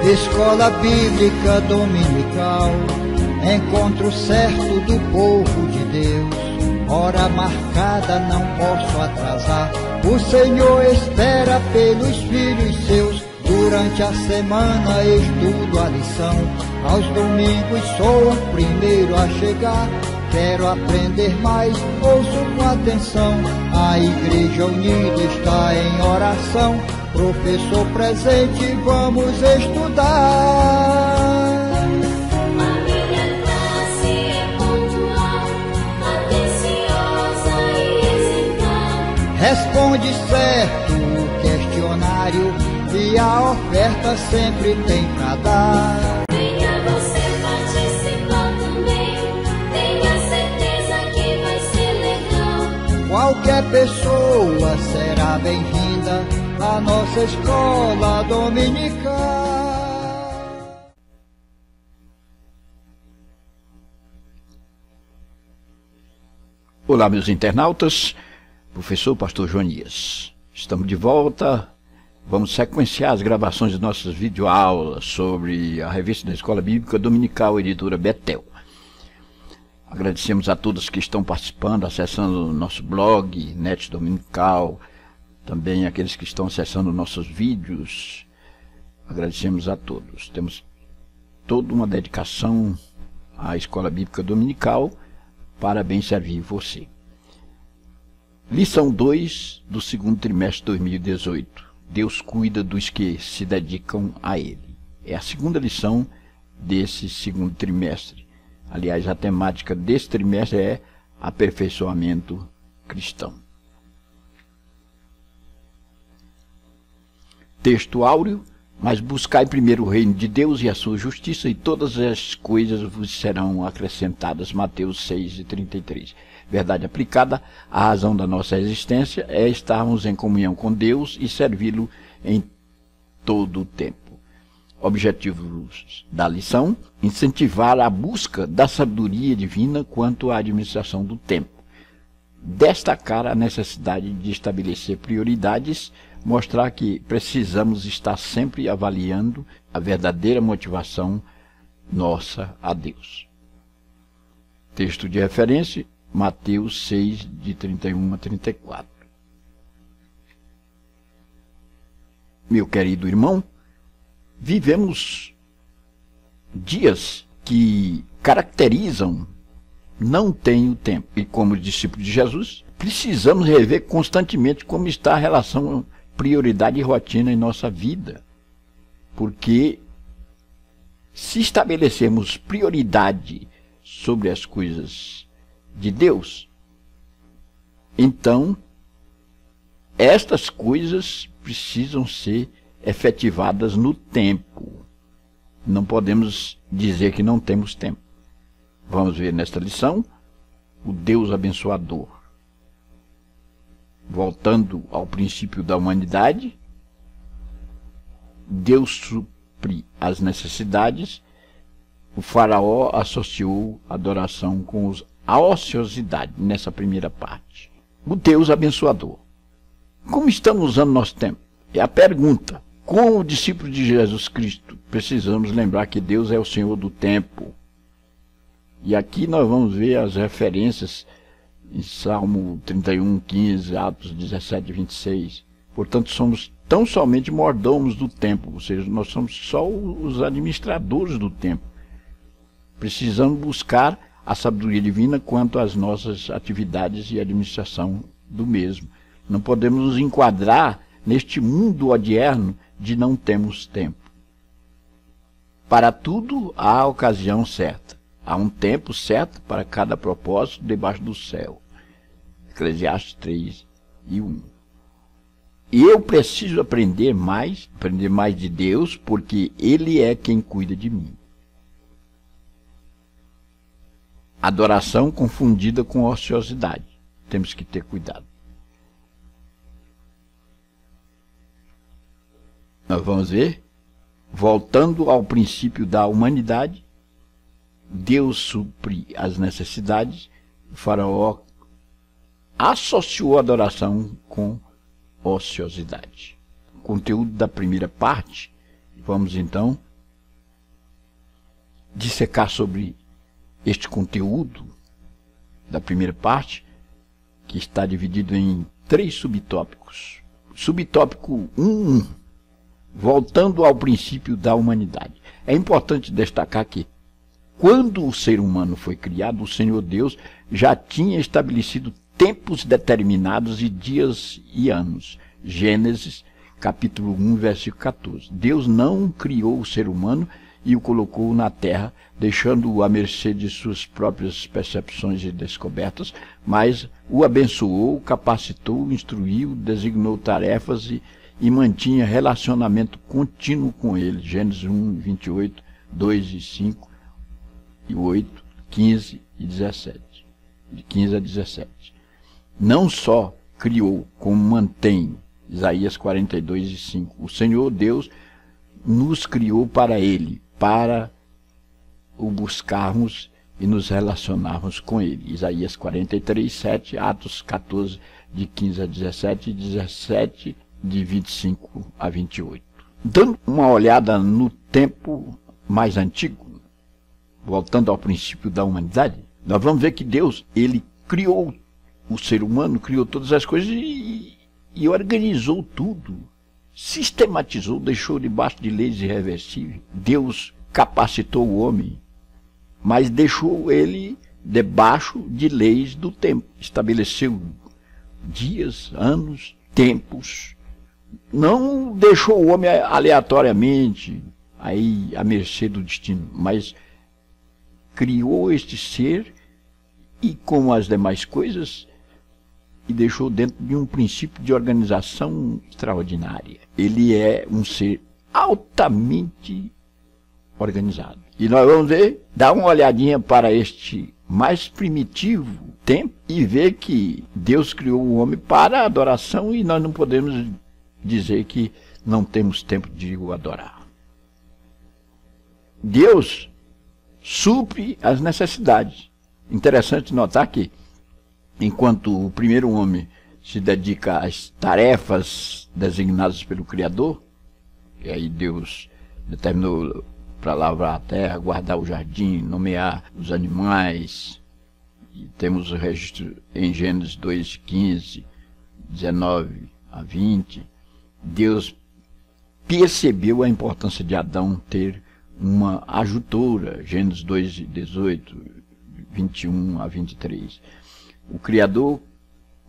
Escola Bíblica Dominical, encontro certo do povo de Deus. Hora marcada, não posso atrasar. O Senhor espera pelos filhos seus. Durante a semana estudo a lição. Aos domingos sou o primeiro a chegar. Quero aprender mais, ouço com atenção. A Igreja Unida está em oração. Professor presente, vamos estudar. A minha classe é pontual, atenciosa e exemplar. Responde certo o questionário e a oferta sempre tem pra dar. Venha você participar também, tenha certeza que vai ser legal. Qualquer pessoa será bem-vinda à nossa escola dominical. Olá, meus internautas, professor Pastor Jonias. Estamos de volta. Vamos sequenciar as gravações de nossas videoaulas sobre a revista da Escola Bíblica Dominical, editora Betel. Agradecemos a todos que estão participando, acessando o nosso blog, Net Dominical, também aqueles que estão acessando nossos vídeos. Agradecemos a todos. Temos toda uma dedicação à Escola Bíblica Dominical para bem servir você. Lição 2 do segundo trimestre de 2018. Deus cuida dos que se dedicam a Ele. É a segunda lição desse segundo trimestre. Aliás, a temática desse trimestre é aperfeiçoamento cristão. Texto áureo: mas buscai primeiro o reino de Deus e a sua justiça, e todas as coisas vos serão acrescentadas. Mateus 6:33. Verdade aplicada: a razão da nossa existência é estarmos em comunhão com Deus e servi-lo em todo o tempo. Objetivos da lição: incentivar a busca da sabedoria divina quanto à administração do tempo. Destacar a necessidade de estabelecer prioridades, mostrar que precisamos estar sempre avaliando a verdadeira motivação nossa a Deus. Texto de referência: Mateus 6, de 31 a 34. Meu querido irmão, vivemos dias que caracterizam não tenho tempo. E como discípulos de Jesus, precisamos rever constantemente como está a relação prioridade e rotina em nossa vida. Porque se estabelecermos prioridade sobre as coisas de Deus, então estas coisas precisam ser efetivadas no tempo. Não podemos dizer que não temos tempo. Vamos ver nesta lição o Deus abençoador. Voltando ao princípio da humanidade, Deus supre as necessidades. O faraó associou a adoração com a ociosidade nessa primeira parte. O Deus abençoador. Como estamos usando nosso tempo? É a pergunta. Como discípulo de Jesus Cristo, precisamos lembrar que Deus é o Senhor do tempo. E aqui nós vamos ver as referências em Salmo 31, 15, Atos 17, 26. Portanto, somos tão somente mordomos do tempo, ou seja, nós somos só os administradores do tempo. Precisamos buscar a sabedoria divina quanto às nossas atividades e administração do mesmo. Não podemos nos enquadrar neste mundo odierno de não termos tempo. Para tudo há a ocasião certa. Há um tempo certo para cada propósito debaixo do céu. Eclesiastes 3 e 1. E eu preciso aprender mais de Deus, porque Ele é quem cuida de mim. Adoração confundida com ociosidade. Temos que ter cuidado. Nós vamos ver, voltando ao princípio da humanidade, Deus supre as necessidades. O faraó associou a adoração com ociosidade. O conteúdo da primeira parte, vamos então dissecar sobre este conteúdo da primeira parte, que está dividido em 3 subtópicos. Subtópico 1, voltando ao princípio da humanidade. É importante destacar que, quando o ser humano foi criado, o Senhor Deus já tinha estabelecido tempos determinados e dias e anos. Gênesis, capítulo 1, versículo 14. Deus não criou o ser humano e o colocou na terra, deixando-o à mercê de suas próprias percepções e descobertas, mas o abençoou, capacitou, instruiu, designou tarefas e mantinha relacionamento contínuo com ele. Gênesis 1, 28, 2 e 5, e 8, 15 e 17. De 15 a 17. Não só criou, como mantém. Isaías 42 e 5. O Senhor Deus nos criou para Ele, para o buscarmos e nos relacionarmos com Ele. Isaías 43, 7, Atos 14, de 15 a 17 e 17, de 25 a 28. Dando uma olhada no tempo mais antigo, voltando ao princípio da humanidade, nós vamos ver que Deus, Ele criou o ser humano, criou todas as coisas e organizou tudo, sistematizou, deixou debaixo de leis irreversíveis. Deus capacitou o homem, mas deixou ele debaixo de leis do tempo. Estabeleceu dias, anos, tempos. Não deixou o homem aleatoriamente, aí à mercê do destino, mas criou este ser e, como as demais coisas, e deixou dentro de um princípio de organização extraordinária. Ele é um ser altamente organizado. E nós vamos ver, dar uma olhadinha para este mais primitivo tempo e ver que Deus criou o homem para a adoração e nós não podemos dizer que não temos tempo de o adorar. Deus supre as necessidades. Interessante notar que, enquanto o primeiro homem se dedica às tarefas designadas pelo Criador, e aí Deus determinou para lavrar a terra, guardar o jardim, nomear os animais, e temos o registro em Gênesis 2, 15, 19 a 20, Deus percebeu a importância de Adão ter uma ajutora, Gênesis 2, 18, 21 a 23. O Criador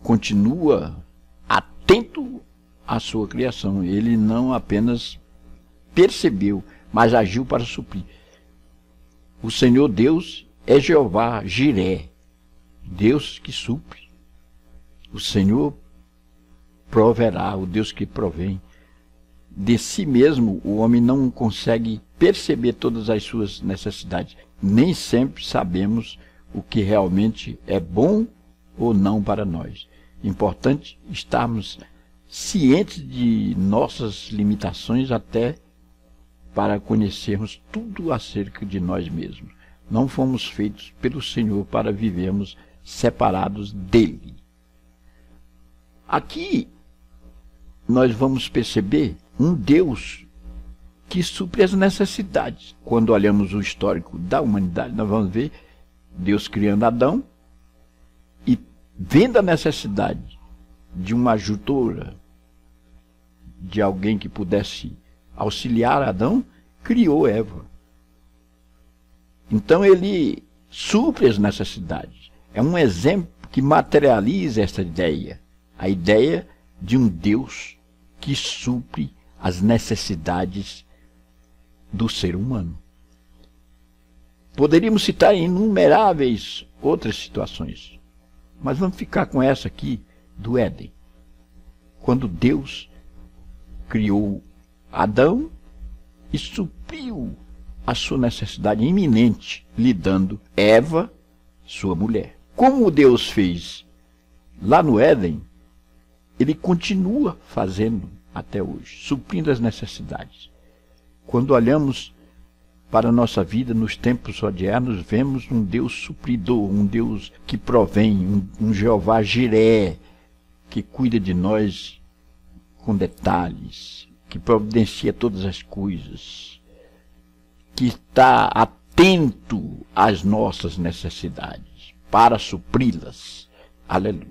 continua atento à sua criação. Ele não apenas percebeu, mas agiu para suprir. O Senhor Deus é Jeová Jiré, Deus que supre. O Senhor proverá, o Deus que provém. De si mesmo, o homem não consegue perceber todas as suas necessidades. Nem sempre sabemos o que realmente é bom ou não para nós. Importante estarmos cientes de nossas limitações até para conhecermos tudo acerca de nós mesmos. Não fomos feitos pelo Senhor para vivermos separados dele. Aqui nós vamos perceber um Deus que supre as necessidades. Quando olhamos o histórico da humanidade, nós vamos ver Deus criando Adão e vendo a necessidade de uma ajutora, de alguém que pudesse auxiliar Adão, criou Eva. Então ele supre as necessidades. É um exemplo que materializa essa ideia, a ideia de um Deus que supre as necessidades do ser humano. Poderíamos citar inumeráveis outras situações, mas vamos ficar com essa aqui do Éden. Quando Deus criou Adão e supriu a sua necessidade iminente, lhe dando Eva, sua mulher. Como Deus fez lá no Éden, ele continua fazendo até hoje, suprindo as necessidades. Quando olhamos para a nossa vida nos tempos odiernos, vemos um Deus supridor, um Deus que provém, um Jeová Jiré, que cuida de nós com detalhes, que providencia todas as coisas, que está atento atento às nossas necessidades, para supri-las. Aleluia.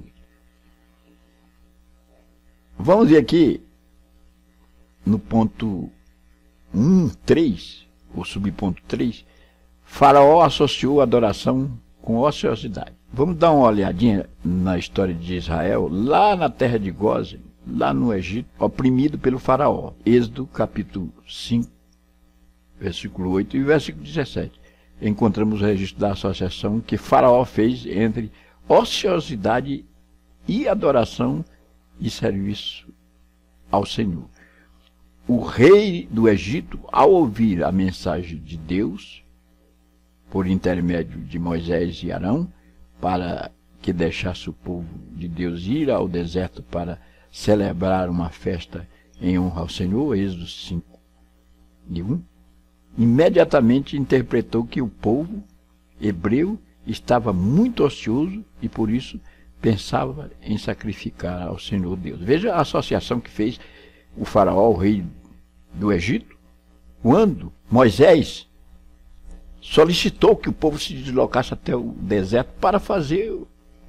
Vamos ver aqui no ponto 1.3, o subponto 3, Faraó associou a adoração com ociosidade. Vamos dar uma olhadinha na história de Israel, lá na terra de Gósen, lá no Egito, oprimido pelo Faraó. Êxodo capítulo 5, versículo 8 e versículo 17. Encontramos o registro da associação que Faraó fez entre ociosidade e adoração e serviço ao Senhor. O rei do Egito, ao ouvir a mensagem de Deus, por intermédio de Moisés e Arão, para que deixasse o povo de Deus ir ao deserto para celebrar uma festa em honra ao Senhor, Êxodo 5:1, imediatamente interpretou que o povo hebreu estava muito ocioso e por isso pensava em sacrificar ao Senhor Deus. Veja a associação que fez o Faraó, o rei do Egito, quando Moisés solicitou que o povo se deslocasse até o deserto para fazer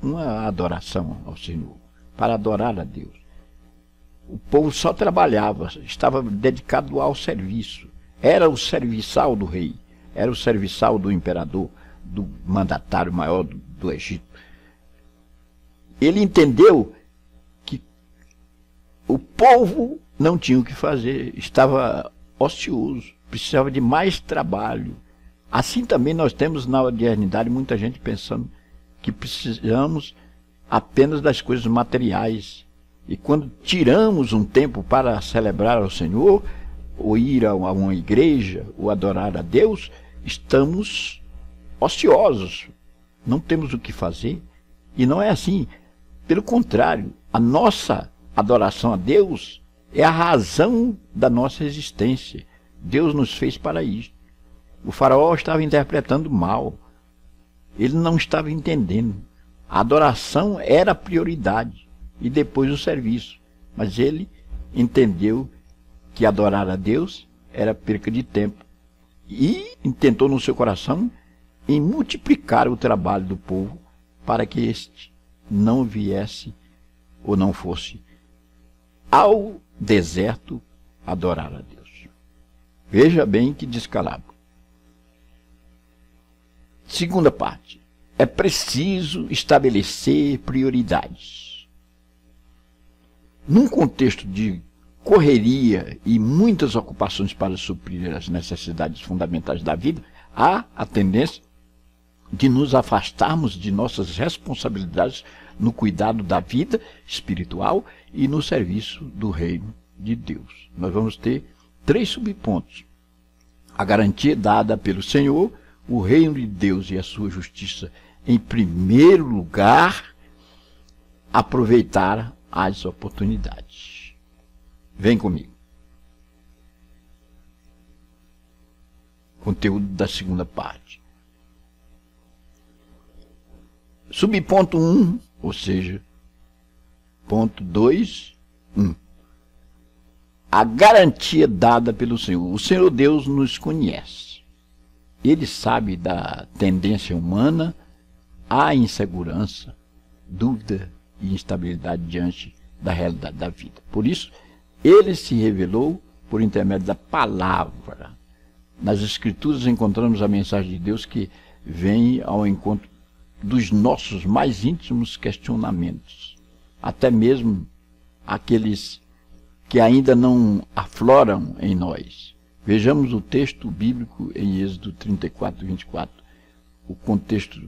uma adoração ao Senhor, para adorar a Deus. O povo só trabalhava, estava dedicado ao serviço. Era o serviçal do rei, era o serviçal do imperador, do mandatário maior do Egito. Ele entendeu que o povo não tinha o que fazer, estava ocioso, precisava de mais trabalho. Assim também nós temos na modernidade muita gente pensando que precisamos apenas das coisas materiais. E quando tiramos um tempo para celebrar ao Senhor, ou ir a uma igreja, ou adorar a Deus, estamos ociosos, não temos o que fazer. E não é assim. Pelo contrário, a nossa adoração a Deus é a razão da nossa existência. Deus nos fez para isso. O Faraó estava interpretando mal. Ele não estava entendendo. A adoração era a prioridade e depois o serviço. Mas ele entendeu que adorar a Deus era perca de tempo e intentou no seu coração em multiplicar o trabalho do povo para que este não viesse ou não fosse ao deserto adorar a Deus. Veja bem que descalabro. Segunda parte. É preciso estabelecer prioridades. Num contexto de correria e muitas ocupações para suprir as necessidades fundamentais da vida, há a tendência de nos afastarmos de nossas responsabilidades no cuidado da vida espiritual e no serviço do reino de Deus. Nós vamos ter 3 subpontos. A garantia dada pelo Senhor, o reino de Deus e a sua justiça em primeiro lugar, aproveitar as oportunidades. Vem comigo. Conteúdo da segunda parte. Subponto 1, ou seja, ponto 2, 1. A garantia dada pelo Senhor. O Senhor Deus nos conhece. Ele sabe da tendência humana à insegurança, dúvida e instabilidade diante da realidade da vida. Por isso, ele se revelou por intermédio da palavra. Nas Escrituras encontramos a mensagem de Deus que vem ao encontro dos nossos mais íntimos questionamentos, até mesmo aqueles que ainda não afloram em nós. Vejamos o texto bíblico em Êxodo 34, 24. O contexto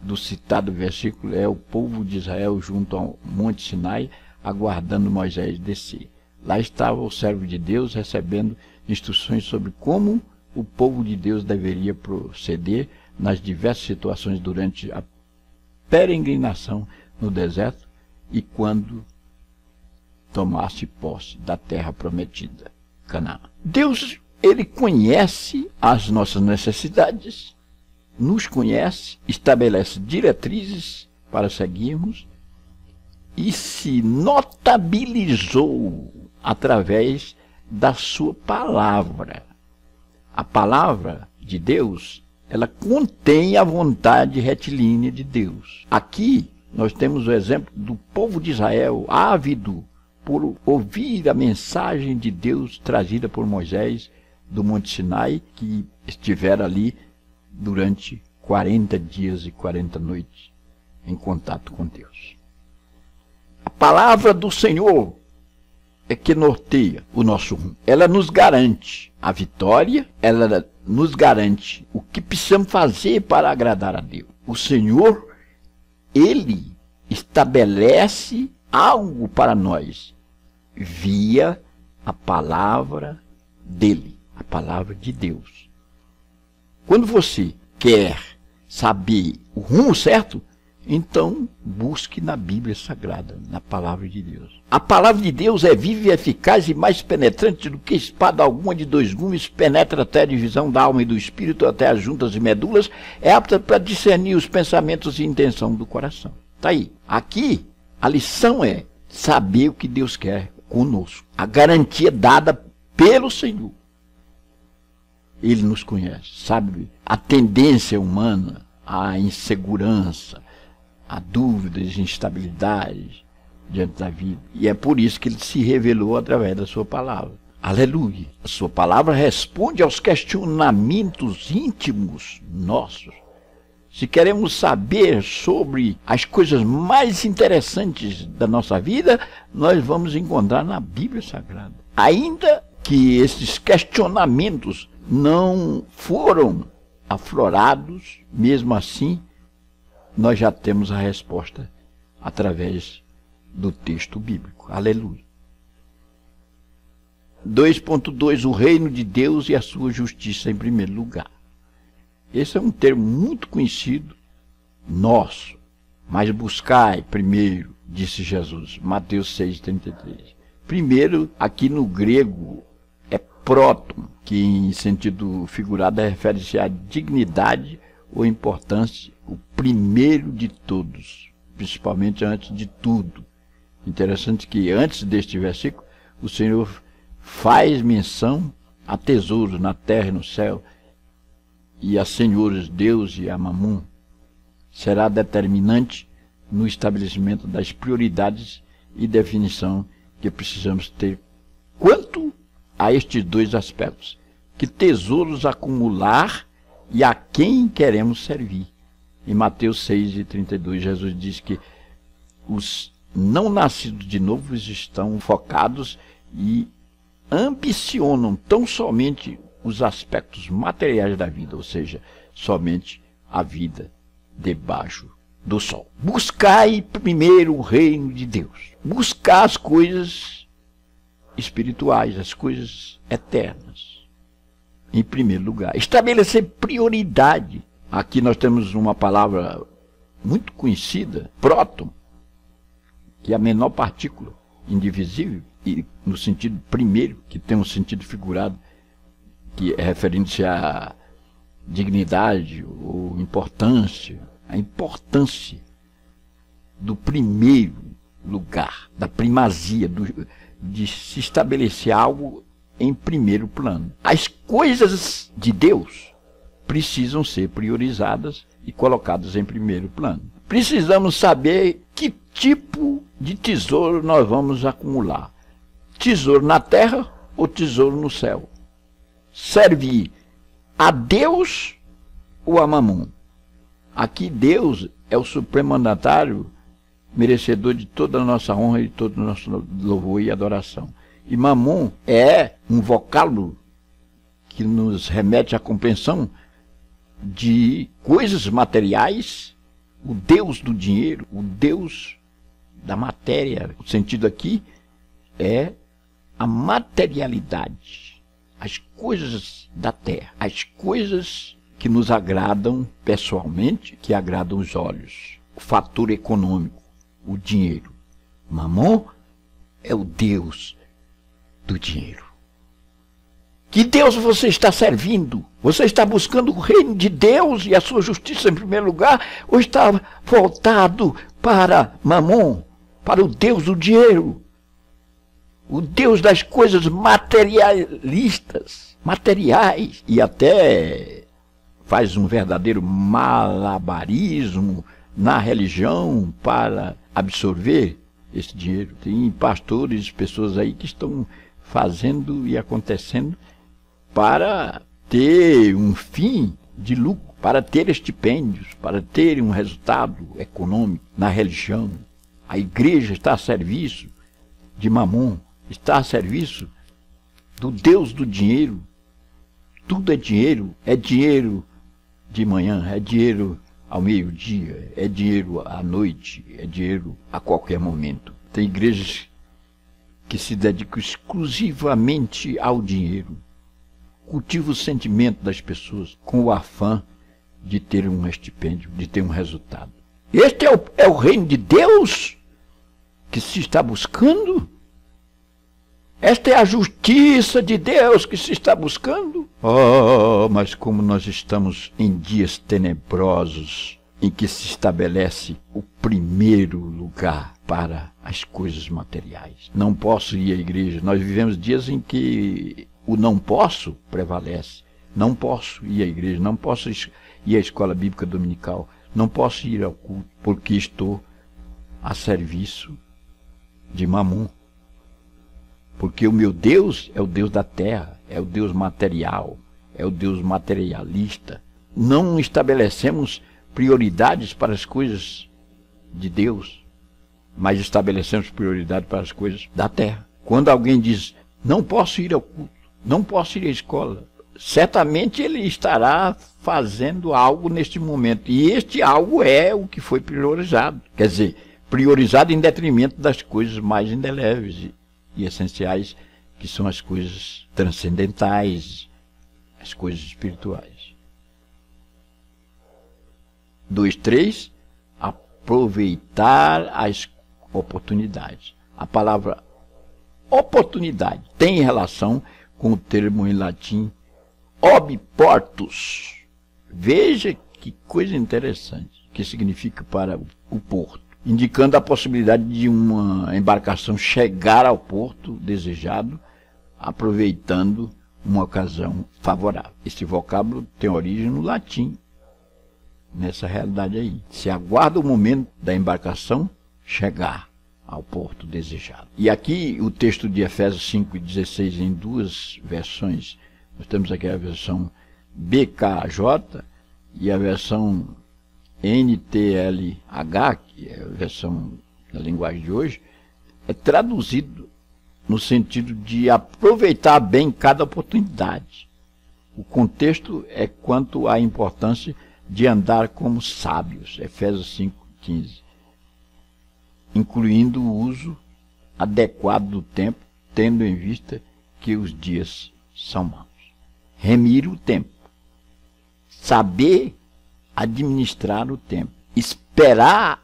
do citado versículo é o povo de Israel junto ao Monte Sinai, aguardando Moisés descer. Lá estava o servo de Deus recebendo instruções sobre como o povo de Deus deveria proceder nas diversas situações durante a peregrinação no deserto e quando tomasse posse da terra prometida, Canaã. Deus, ele conhece as nossas necessidades, nos conhece, estabelece diretrizes para seguirmos e se notabilizou através da sua palavra. A palavra de Deus, ela contém a vontade retilínea de Deus. Aqui nós temos o exemplo do povo de Israel, ávido por ouvir a mensagem de Deus trazida por Moisés do Monte Sinai, que estivera ali durante 40 dias e 40 noites em contato com Deus. A palavra do Senhor é que norteia o nosso rumo. Ela nos garante a vitória, ela nos garante o que precisamos fazer para agradar a Deus. O Senhor, Ele estabelece algo para nós via a palavra dele, a palavra de Deus. Quando você quer saber o rumo certo, então busque na Bíblia Sagrada, na palavra de Deus. A palavra de Deus é viva e eficaz e mais penetrante do que espada alguma de 2 gumes, penetra até a divisão da alma e do espírito, até as juntas e medulas, é apta para discernir os pensamentos e intenção do coração. Está aí. Aqui, a lição é saber o que Deus quer conosco. A garantia dada pelo Senhor. Ele nos conhece, sabe a tendência humana, a insegurança, a dúvidas, instabilidades diante da vida. E é por isso que ele se revelou através da sua palavra. Aleluia! A sua palavra responde aos questionamentos íntimos nossos. Se queremos saber sobre as coisas mais interessantes da nossa vida, nós vamos encontrar na Bíblia Sagrada. Ainda que esses questionamentos não foram aflorados, mesmo assim, nós já temos a resposta através do texto bíblico. Aleluia. 2.2 O reino de Deus e a sua justiça em primeiro lugar. Esse é um termo muito conhecido nosso. Mas buscai primeiro, disse Jesus, Mateus 6,33. Primeiro, aqui no grego, é próton, que em sentido figurado refere-se à dignidade ou importância, o primeiro de todos, principalmente antes de tudo. Interessante que antes deste versículo, o Senhor faz menção a tesouros na terra e no céu, e a senhores Deus e a Mamon. Será determinante no estabelecimento das prioridades e definição que precisamos ter quanto a estes 2 aspectos. Que tesouros acumular e a quem queremos servir. Em Mateus 6,32, Jesus diz que os não nascidos de novo estão focados e ambicionam tão somente os aspectos materiais da vida, ou seja, somente a vida debaixo do sol. Buscai primeiro o reino de Deus. Buscar as coisas espirituais, as coisas eternas. Em primeiro lugar. Estabelecer prioridade. Aqui nós temos uma palavra muito conhecida, próton, que é a menor partícula indivisível, e no sentido primeiro, que tem um sentido figurado, que é referindo-se à dignidade ou importância, a importância do primeiro lugar, da primazia, de se estabelecer algo em primeiro plano. As coisas de Deus precisam ser priorizadas e colocadas em primeiro plano. Precisamos saber que tipo de tesouro nós vamos acumular. Tesouro na terra ou tesouro no céu? Servir a Deus ou a Mamon? Aqui Deus é o supremo mandatário, merecedor de toda a nossa honra e de todo o nosso louvor e adoração. E Mamon é um vocábulo que nos remete à compreensão de coisas materiais, o Deus do dinheiro, o Deus da matéria. O sentido aqui é a materialidade, as coisas da terra, as coisas que nos agradam pessoalmente, que agradam os olhos, o fator econômico, o dinheiro. Mamon é o Deus do dinheiro. Que Deus você está servindo? Você está buscando o reino de Deus e a sua justiça em primeiro lugar? Ou está voltado para Mamon, para o Deus do dinheiro? O Deus das coisas materialistas, materiais. E até faz um verdadeiro malabarismo na religião para absorver esse dinheiro. Tem pastores, pessoas aí que estão fazendo e acontecendo para ter um fim de lucro, para ter estipêndios, para ter um resultado econômico na religião. A igreja está a serviço de Mamon, está a serviço do Deus do dinheiro. Tudo é dinheiro de manhã, é dinheiro ao meio-dia, é dinheiro à noite, é dinheiro a qualquer momento. Tem igrejas que se dedicam exclusivamente ao dinheiro, cultivam o sentimento das pessoas com o afã de ter um estipêndio, de ter um resultado. Este é o reino de Deus que se está buscando? Esta é a justiça de Deus que se está buscando? Oh, mas como nós estamos em dias tenebrosos, em que se estabelece o primeiro lugar para as coisas materiais. Não posso ir à igreja. Nós vivemos dias em que o não posso prevalece. Não posso ir à igreja, não posso ir à escola bíblica dominical, não posso ir ao culto, porque estou a serviço de Mamon. Porque o meu Deus é o Deus da terra, é o Deus material, é o Deus materialista. Não estabelecemos prioridades para as coisas de Deus, mas estabelecemos prioridade para as coisas da terra. Quando alguém diz, não posso ir ao culto, não posso ir à escola, certamente ele estará fazendo algo neste momento. E este algo é o que foi priorizado. Quer dizer, priorizado em detrimento das coisas mais indeléveis e essenciais, que são as coisas transcendentais, as coisas espirituais. 2.3. Aproveitar as oportunidades. A palavra oportunidade tem relação com o termo em latim obiportus. Veja que coisa interessante, que significa para o porto, indicando a possibilidade de uma embarcação chegar ao porto desejado, aproveitando uma ocasião favorável. Esse vocábulo tem origem no latim, nessa realidade aí. Se aguarda o momento da embarcação chegar ao porto desejado. E aqui o texto de Efésios 5:16 em duas versões. Nós temos aqui a versão BKJ e a versão NTLH, que é a versão da linguagem de hoje, é traduzido no sentido de aproveitar bem cada oportunidade. O contexto é quanto à importância de andar como sábios, Efésios 5:15, incluindo o uso adequado do tempo, tendo em vista que os dias são maus. Remir o tempo, saber administrar o tempo, esperar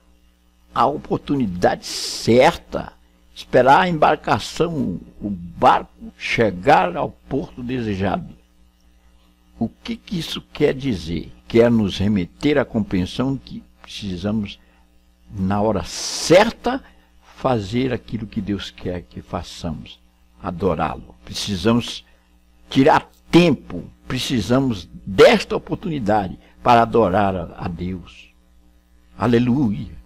a oportunidade certa, esperar a embarcação, o barco chegar ao porto desejado. O que isso quer dizer? Quer nos remeter à compreensão que precisamos, na hora certa, fazer aquilo que Deus quer que façamos, adorá-lo. Precisamos tirar tempo, precisamos desta oportunidade para adorar a Deus. Aleluia!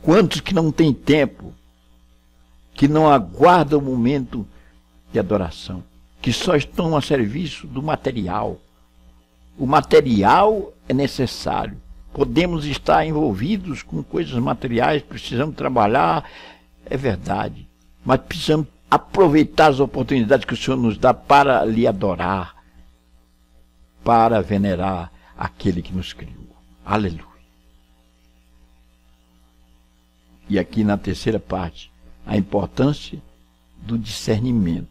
Quantos que não têm tempo, que não aguardam o momento de adoração, que só estão a serviço do material. O material é necessário. Podemos estar envolvidos com coisas materiais, precisamos trabalhar, é verdade. Mas precisamos aproveitar as oportunidades que o Senhor nos dá para lhe adorar, para venerar aquele que nos criou. Aleluia. E aqui na terceira parte, a importância do discernimento.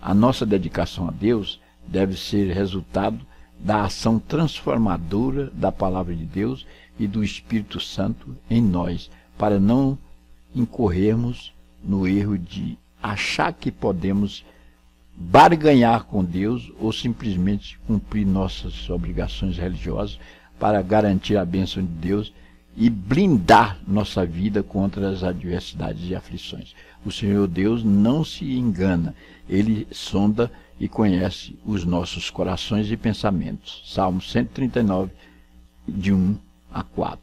A nossa dedicação a Deus deve ser resultado da ação transformadora da Palavra de Deus e do Espírito Santo em nós, para não incorrermos no erro de achar que podemos barganhar com Deus ou simplesmente cumprir nossas obrigações religiosas para garantir a bênção de Deus e blindar nossa vida contra as adversidades e aflições. O Senhor Deus não se engana, Ele sonda e conhece os nossos corações e pensamentos. Salmo 139, de 1 a 4.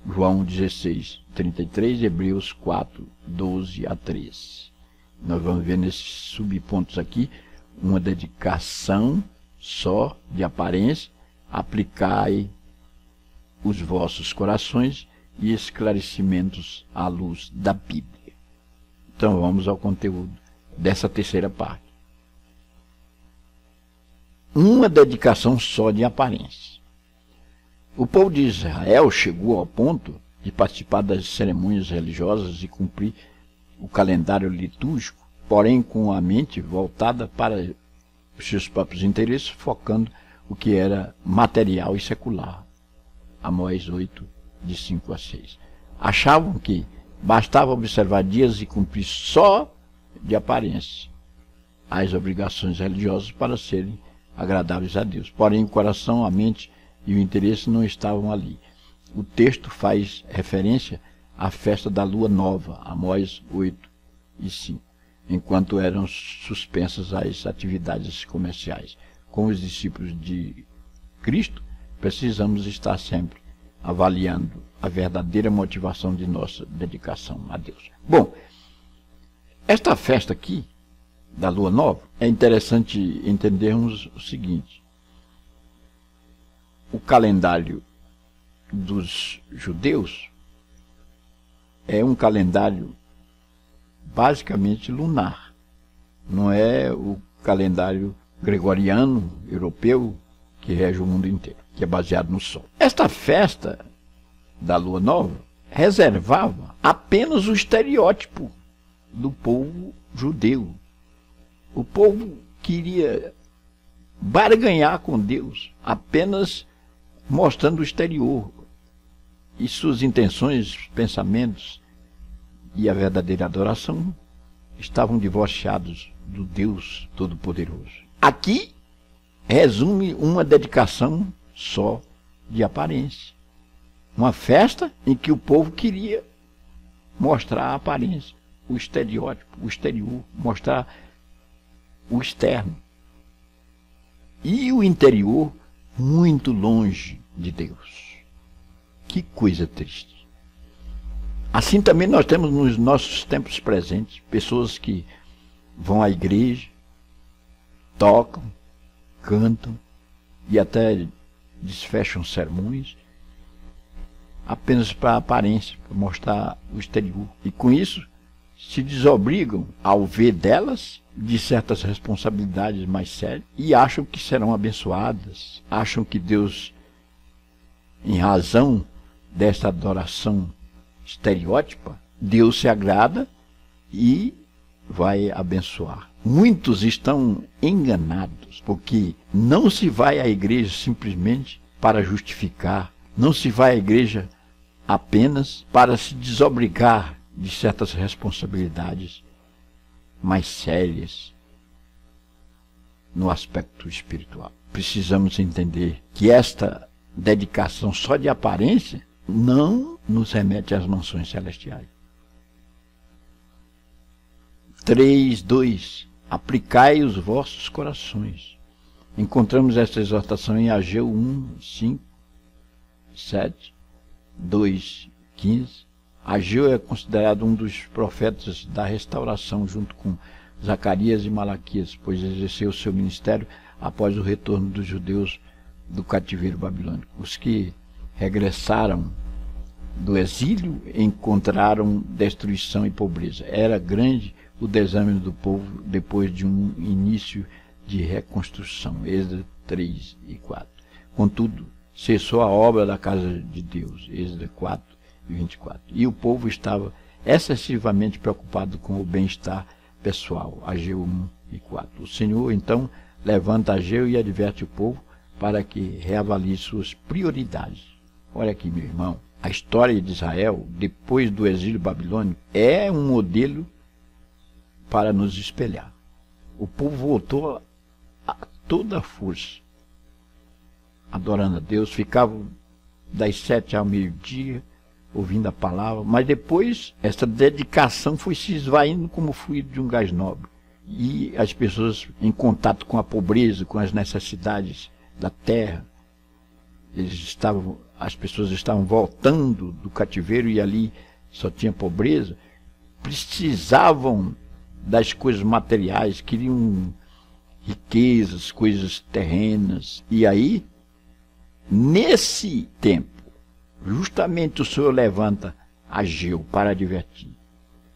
João 16, 33, Hebreus 4, 12 a 13. Nós vamos ver nesses subpontos aqui uma dedicação só de aparência. Aplicai os vossos corações e esclarecimentos à luz da Bíblia. Então vamos ao conteúdo dessa terceira parte. Uma dedicação só de aparência. O povo de Israel chegou ao ponto de participar das cerimônias religiosas e cumprir o calendário litúrgico, porém com a mente voltada para os seus próprios interesses, focando o que era material e secular. Amós 8, de 5 a 6. Achavam que bastava observar dias e cumprir só de aparência as obrigações religiosas para serem agradáveis a Deus. Porém, o coração, a mente e o interesse não estavam ali. O texto faz referência à festa da lua nova, Amós 8 e 5, enquanto eram suspensas as atividades comerciais. Com os discípulos de Cristo, precisamos estar sempre avaliando a verdadeira motivação de nossa dedicação a Deus. Bom, esta festa aqui, da lua nova, é interessante entendermos o seguinte: o calendário dos judeus é um calendário basicamente lunar, não é o calendário gregoriano, europeu, que rege o mundo inteiro, que é baseado no sol. Esta festa da lua nova reservava apenas o estereótipo do povo judeu. O povo queria barganhar com Deus, apenas mostrando o exterior e suas intenções, pensamentos e a verdadeira adoração estavam divorciados do Deus Todo-Poderoso. Aqui resume uma dedicação só de aparência. Uma festa em que o povo queria mostrar a aparência, o estereótipo, o exterior, mostrar o externo. E o interior muito longe de Deus. Que coisa triste. Assim também nós temos nos nossos tempos presentes pessoas que vão à igreja, tocam, cantam e até desfecham sermões apenas para a aparência, para mostrar o exterior. E com isso se desobrigam ao ver delas de certas responsabilidades mais sérias e acham que serão abençoadas, acham que Deus, em razão desta adoração estereótipa, Deus se agrada e vai abençoar. Muitos estão enganados, porque não se vai à igreja simplesmente para justificar, não se vai à igreja apenas para se desobrigar de certas responsabilidades mais sérias no aspecto espiritual. Precisamos entender que esta dedicação só de aparência não nos remete às mansões celestiais. 3:2 Aplicai os vossos corações. Encontramos esta exortação em Ageu 1:5, 7, 2:15. Ageu é considerado um dos profetas da restauração, junto com Zacarias e Malaquias, pois exerceu seu ministério após o retorno dos judeus do cativeiro babilônico. Os que regressaram do exílio encontraram destruição e pobreza. Era grande o desânimo do povo depois de um início de reconstrução. Êxodo 3 e 4. Contudo, cessou a obra da casa de Deus. Êxodo 4 e 24. E o povo estava excessivamente preocupado com o bem-estar pessoal. Ageu 1 e 4. O Senhor, então, levanta Ageu e adverte o povo para que reavalie suas prioridades. Olha aqui, meu irmão, a história de Israel, depois do exílio babilônico, é um modelo para nos espelhar. O povo voltou a toda a força, adorando a Deus, ficavam das 7 ao meio-dia, ouvindo a palavra, mas depois essa dedicação foi se esvaindo como o fluido de um gás nobre. e as pessoas em contato com a pobreza, com as necessidades da terra. As pessoas estavam voltando do cativeiro e ali só tinha pobreza, precisavam das coisas materiais, queriam riquezas, coisas terrenas. E aí, nesse tempo, justamente o Senhor levanta Ageu para advertir.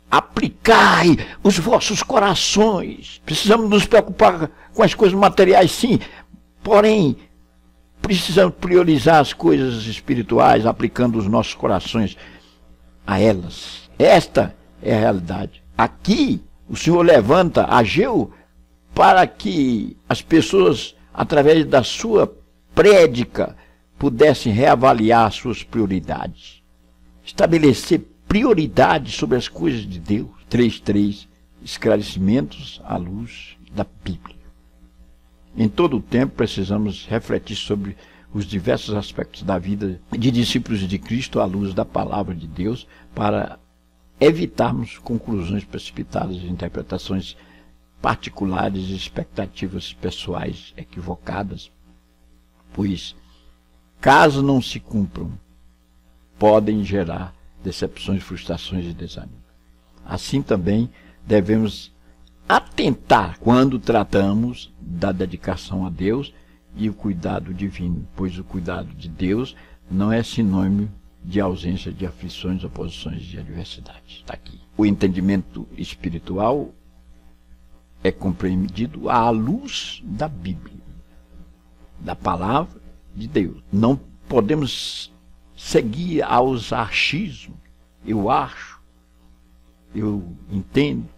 Aplicai os vossos corações. Precisamos nos preocupar com as coisas materiais, sim, porém, precisamos priorizar as coisas espirituais, aplicando os nossos corações a elas. Esta é a realidade. Aqui, o Senhor levanta Ageu para que as pessoas, através da sua prédica, pudessem reavaliar suas prioridades. Estabelecer prioridades sobre as coisas de Deus. 3.3. Esclarecimentos à luz da Bíblia. Em todo o tempo precisamos refletir sobre os diversos aspectos da vida de discípulos de Cristo à luz da palavra de Deus, para evitarmos conclusões precipitadas, interpretações particulares e expectativas pessoais equivocadas, pois, caso não se cumpram, podem gerar decepções, frustrações e desânimo. Assim também devemos atentar quando tratamos da dedicação a Deus e o cuidado divino, pois o cuidado de Deus não é sinônimo de ausência de aflições, oposições e adversidades. Está aqui. O entendimento espiritual é compreendido à luz da Bíblia, da palavra de Deus. Não podemos seguir aos achismos. Eu acho, eu entendo.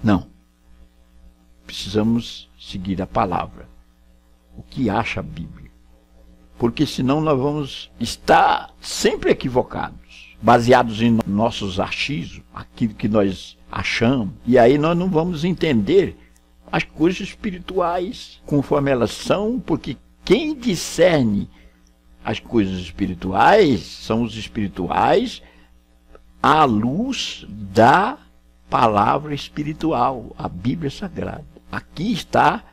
Não. Precisamos seguir a palavra. O que acha a Bíblia? Porque senão nós vamos estar sempre equivocados, baseados em nossos achismos, aquilo que nós achamos. E aí nós não vamos entender as coisas espirituais conforme elas são, porque quem discerne as coisas espirituais são os espirituais à luz da palavra espiritual, a Bíblia Sagrada. Aqui está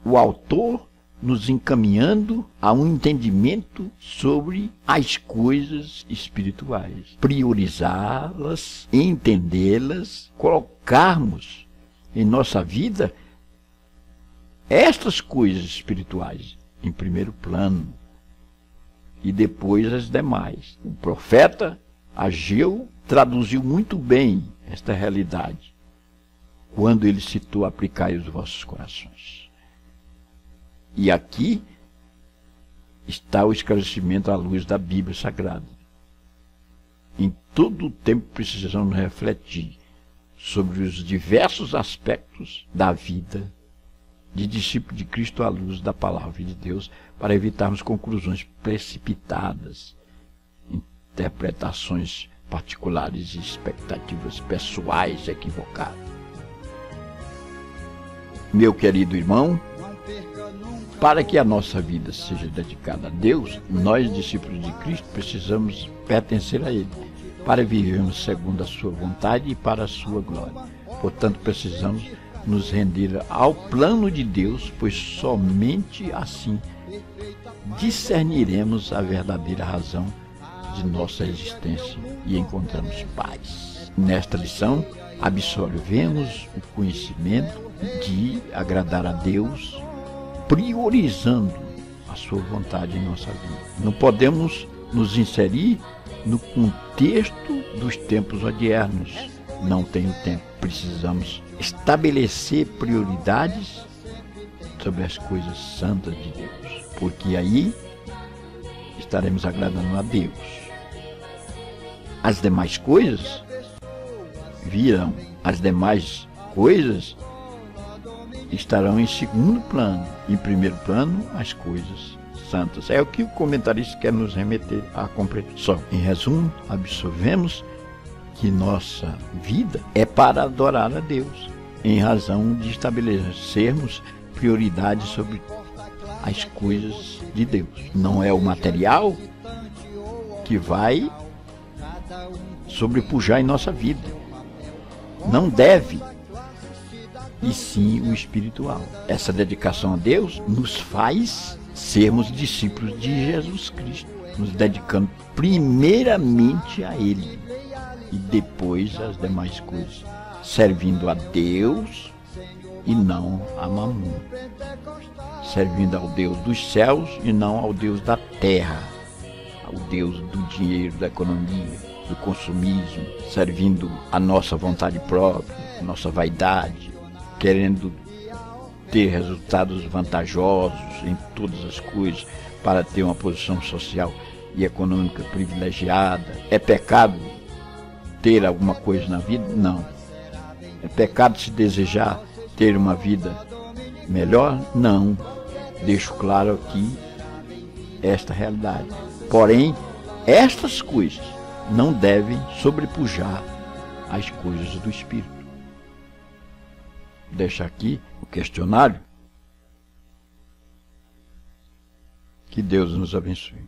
o autor nos encaminhando a um entendimento sobre as coisas espirituais. Priorizá-las, entendê-las, colocarmos em nossa vida estas coisas espirituais em primeiro plano e depois as demais. O profeta Ageu traduziu muito bem esta realidade quando ele citou: aplicai os vossos corações. E aqui está o esclarecimento à luz da Bíblia Sagrada. Em todo o tempo precisamos refletir sobre os diversos aspectos da vida de discípulo de Cristo à luz da palavra de Deus, para evitarmos conclusões precipitadas, interpretações particulares e expectativas pessoais equivocadas. Meu querido irmão, para que a nossa vida seja dedicada a Deus, nós, discípulos de Cristo, precisamos pertencer a Ele, para vivermos segundo a sua vontade e para a sua glória. Portanto, precisamos nos render ao plano de Deus, pois somente assim discerniremos a verdadeira razão de nossa existência e encontramos paz. Nesta lição, absorvemos o conhecimento de agradar a Deus, priorizando a sua vontade em nossa vida. Não podemos nos inserir no contexto dos tempos odiernos. Não tenho tempo. Precisamos estabelecer prioridades sobre as coisas santas de Deus, porque aí estaremos agradando a Deus. As demais coisas virão. As demais coisas estarão em segundo plano. Em primeiro plano, as coisas santas. É o que o comentarista quer nos remeter à compreensão. Em resumo, absorvemos que nossa vida é para adorar a Deus, em razão de estabelecermos prioridades sobre as coisas de Deus. Não é o material que vai sobrepujar em nossa vida. Não deve. e sim o espiritual. Essa dedicação a Deus nos faz sermos discípulos de Jesus Cristo, nos dedicando primeiramente a Ele e depois às demais coisas, servindo a Deus e não a Mamon, servindo ao Deus dos céus e não ao Deus da terra, ao Deus do dinheiro, da economia, do consumismo, servindo a nossa vontade própria, a nossa vaidade, querendo ter resultados vantajosos em todas as coisas para ter uma posição social e econômica privilegiada. É pecado ter alguma coisa na vida? Não. É pecado se desejar ter uma vida melhor? Não. Deixo claro aqui esta realidade. Porém, estas coisas não devem sobrepujar as coisas do Espírito. Deixa aqui o questionário. Que Deus nos abençoe.